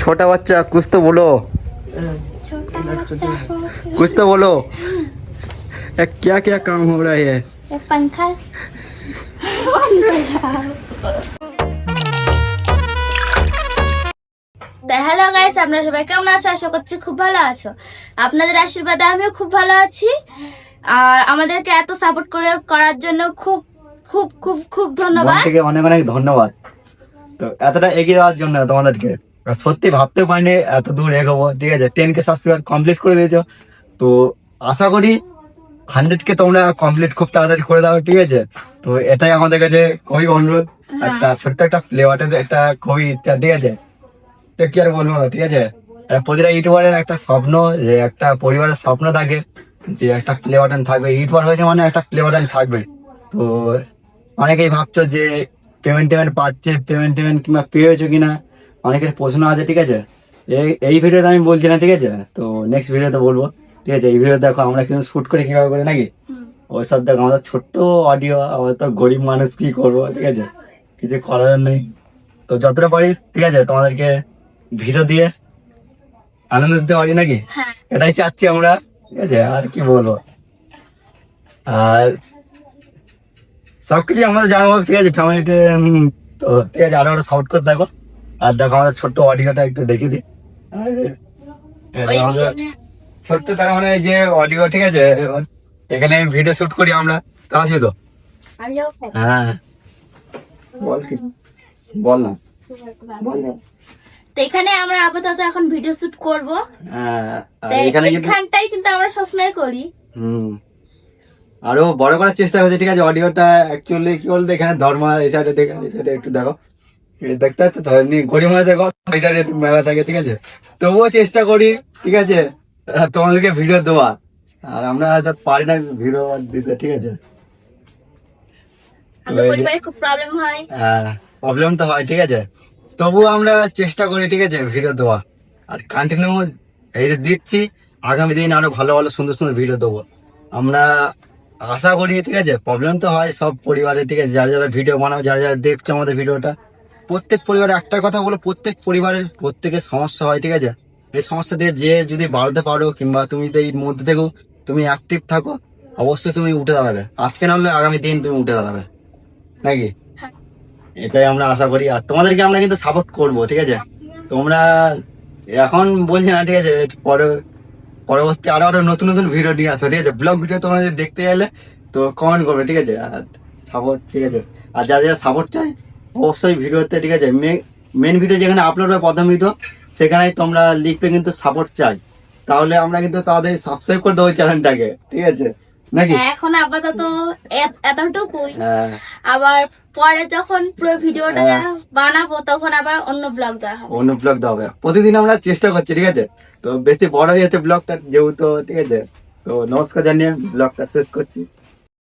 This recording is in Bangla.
छोटा बच्चा कुछ तो बोलो, कुछ तो बोलो। क्या क्या काम हो रहा है? पंखा। হ্যালো গাইস, আপনারা সবাই কেমন আছো? আশা করছি খুব ভালো আছো। আপনাদের আশীর্বাদে আমিও খুব ভালো আছি। আর আমাদেরকে এত সাপোর্ট করার জন্য খুব খুব খুব খুব ধন্যবাদ। থেকে অনেক অনেক ধন্যবাদ। তো এতটা এগিয়ে যাওয়ার জন্য তোমাদেরকে সত্যি ভাবতে পারিনি এত দূর এগোবো। ঠিক আছে, 10K সাবস্ক্রাইবার কমপ্লিট করে দিয়েছো। তো আশা করি 100K তোমরা কমপ্লিট খুব তাড়াতাড়ি করে দাও। ঠিক আছে, তো এটাই আমাদের কাছে খুবই অনুরোধ। একটা ছোট্ট একটা প্লে বাটন একটা খুবই ইচ্ছা। ঠিক আছে, তো কি আর বলবো। ঠিক আছে, প্রতিটা ইউটিউবারের একটা স্বপ্ন, যে একটা পরিবারের স্বপ্ন থাকে যে একটা প্লে বাটন থাকবে। ইউটিউবার হয়েছে মানে একটা প্লে বাটন থাকবে। তো অনেকেই ভাবছো যে পেমেন্ট পাচ্ছে, পেমেন্ট কিংবা পেয়েছো কিনা, অনেকের প্রশ্ন আছে। ঠিক আছে, এই ভিডিওতে আমি বলছি না। ঠিক আছে, তো নেক্সট ভিডিওতে বলবো। ঠিক আছে, এই ভিডিও দেখো আমরা কিন্তু শুট করে কিভাবে করে নাকি ওইসব দেখো। আমাদের ছোট্ট অডিও, আমরা তো গরিব মানুষ, কি করবো। ঠিক আছে, কিছু করার নেই। তো যতটা পারি ঠিক আছে তোমাদেরকে ভিডিও দিয়ে আনন্দ দিতে পারি নাকি, এটাই চাচ্ছি আমরা। ঠিক আছে, আর কি বলবো। আর সবকিছু আমাদের জানাবো। ঠিক আছে, ফ্যামিলিতে। তো ঠিক আছে, আরো সাপোর্ট করে দেখো। আর দেখো আমাদের ছোট্ট অডিওটা একটু দেখিয়ে দিই। আমাদের ছোট্ট তার মানে যে অডিও। ঠিক আছে, এখানে ভিডিও শুট করি আমরা। তো আছি তো। হ্যাঁ, বল কি, বল না, বল না। তো এখানে আমরা আপাতত এখন ভিডিও শুট করব। এখানে এখানটাই কিন্তু আমরা সবসময় করি। আরো বড় করার চেষ্টা হচ্ছে। ঠিক আছে, অডিওটা অ্যাকচুয়ালি কি বলতো, এখানে ধর্ম এই সাইডে দেখে একটু দেখো, দেখতে পাচ্ছ তো, এমনি গরিব মানুষ দেখো এটার একটু মেলা থাকে। ঠিক আছে, তবুও চেষ্টা করি। ঠিক আছে, তোমাদেরকে ভিডিও দেওয়া। আর আমরা হয়তো পারি না ভিডিও দিতে। ঠিক আছে, খুব প্রবলেম হয়। প্রবলেম তো হয়। ঠিক আছে, তবুও আমরা চেষ্টা করি। ঠিক আছে, ভিডিও দেওয়া। আর কন্টিনিউ এই যে দিচ্ছি, আগামী দিন আরো ভালো ভালো সুন্দর সুন্দর ভিডিও দেবো আমরা, আশা করি। ঠিক আছে, প্রবলেম তো হয় সব পরিবারে। ঠিক আছে, যারা যারা ভিডিও বানাও, যারা যারা দেখছে আমাদের ভিডিওটা, প্রত্যেক পরিবারে একটা কথা বলো, প্রত্যেক পরিবারের প্রত্যেকের সমস্যা হয়। ঠিক আছে, এই সমস্যা দিয়ে যে যদি বাড়তে পারো, কিংবা তুমি এই মধ্যে থেকেও তুমি অ্যাক্টিভ থাকো, অবশ্যই তুমি উঠে দাঁড়াবে। আজকে না হলে আগামী দিন তুমি উঠে দাঁড়াবে নাকি, এটাই আমরা আশা করি। আর তোমাদেরকে আমরা কিন্তু সাপোর্ট করবো। ঠিক আছে, তোমরা এখন বলছি না। ঠিক আছে, পরবর্তী আরো আরো নতুন নতুন ভিডিও নিয়ে আসো। ঠিক আছে, ব্লগ ভিডিও তোমরা যদি দেখতে গেলে তো কমেন্ট করবে। ঠিক আছে, আর সাপোর্ট। ঠিক আছে, আর যারা যারা সাপোর্ট চাই অবশ্যই ভিডিওতে। ঠিক আছে, মেন ভিডিও যেখানে আপলোড হবে, প্রথম ভিডিও, সেখানে তোমরা লিখবে কিন্তু সাপোর্ট চাই। তাহলে আমরা কিন্তু তাদের সাবস্ক্রাইব করে দেবো চ্যানেলটাকে। ঠিক আছে নাকি, এখন আপাতত এতটুকুই। আবার পরে যখন পুরো ভিডিওটা বানাবো তখন আবার অন্য ব্লগ দেওয়া হবে। প্রতিদিন আমরা চেষ্টা করছি। ঠিক আছে, তো বেশি বড় হয়ে যাচ্ছে ব্লগটা যেহেতু। ঠিক আছে, তো নমস্কার জানিয়ে ব্লগটা শেষ করছি।